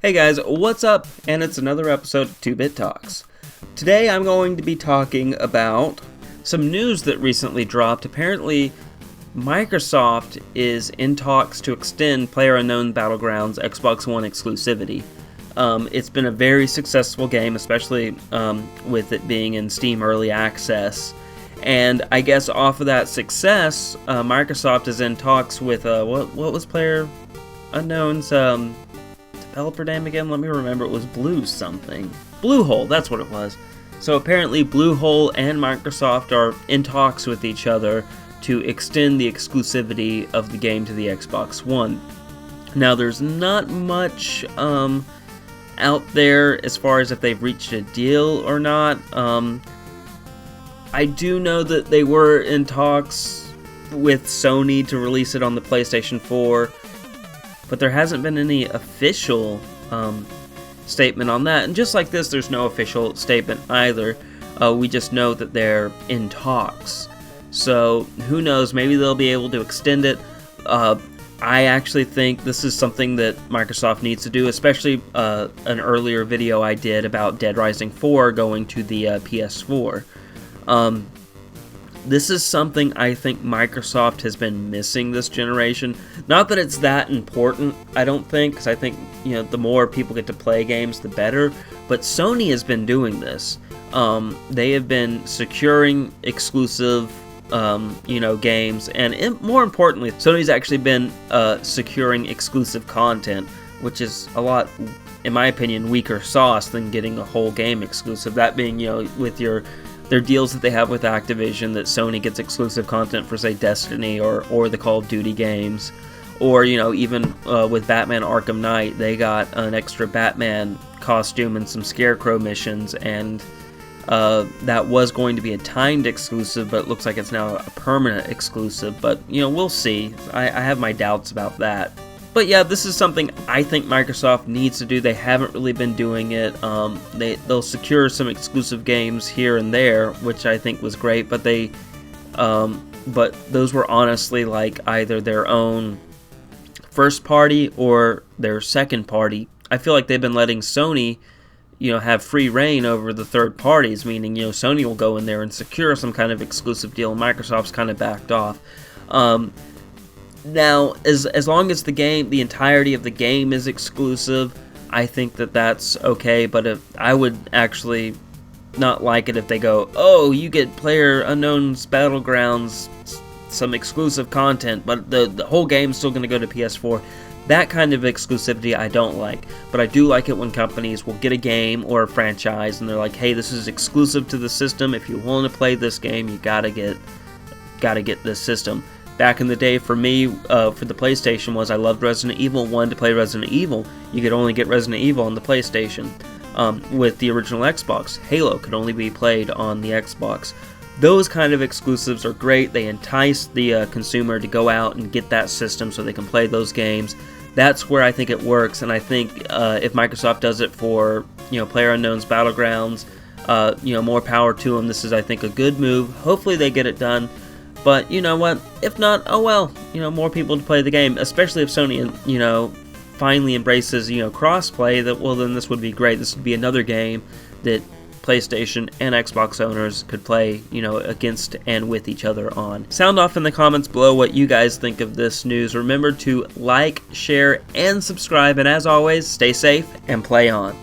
Hey guys, what's up? And it's another episode of 2-Bit Talks. Today I'm going to be talking about some news that recently dropped. Apparently, Microsoft is in talks to extend PlayerUnknown's Battlegrounds Xbox One exclusivity. It's been a very successful game, especially with it being in Steam Early Access. And I guess off of that success, Microsoft is in talks with, what was PlayerUnknown's developer name again? Let me remember. It was Bluehole, that's what it was. So apparently Bluehole and Microsoft are in talks with each other to extend the exclusivity of the game to the Xbox One. Now there's not much out there as far as if they've reached a deal or not. I do know that they were in talks with Sony to release it on the PlayStation 4, but there hasn't been any official statement on that. And just like this, there's no official statement either. We just know that they're in talks. So who knows, maybe they'll be able to extend it. I actually think this is something that Microsoft needs to do, especially an earlier video I did about Dead Rising 4 going to the PS4. This is something I think Microsoft has been missing this generation. Not that it's that important, I don't think, because I think, the more people get to play games, the better. But Sony has been doing this. They have been securing exclusive, games, and more importantly, Sony's actually been securing exclusive content, which is a lot, in my opinion, weaker sauce than getting a whole game exclusive. That being, with their deals that they have with Activision, that Sony gets exclusive content for, say, Destiny or the Call of Duty games, or even with Batman Arkham Knight, they got an extra Batman costume and some Scarecrow missions, and that was going to be a timed exclusive, but it looks like it's now a permanent exclusive. But we'll see. I have my doubts about that. But yeah, this is something I think Microsoft needs to do. They haven't really been doing it. They'll secure some exclusive games here and there, which I think was great. But but those were honestly like either their own first party or their second party. I feel like they've been letting Sony, have free reign over the third parties. Meaning, Sony will go in there and secure some kind of exclusive deal, and Microsoft's kind of backed off. Now, as long as the entirety of the game is exclusive, I think that's okay. But I would actually not like it if they go, oh, you get PlayerUnknown's Battlegrounds, some exclusive content, but the whole game's still going to go to PS4. That kind of exclusivity I don't like. But I do like it when companies will get a game or a franchise and they're like, hey, this is exclusive to the system. If you're willing to play this game, you gotta get this system. Back in the day, for me, for the PlayStation, I loved Resident Evil. Wanted to play Resident Evil. You could only get Resident Evil on the PlayStation. With the original Xbox, Halo could only be played on the Xbox. Those kind of exclusives are great. They entice the consumer to go out and get that system so they can play those games. That's where I think it works, and I think if Microsoft does it for PlayerUnknown's Battlegrounds, more power to them. This is, I think, a good move. Hopefully they get it done. But you know what? If not, oh well. More people to play the game, especially if Sony, finally embraces, crossplay. Then this would be great. This would be another game that PlayStation and Xbox owners could play, against and with each other on. Sound off in the comments below what you guys think of this news. Remember to like, share, and subscribe. And as always, stay safe and play on.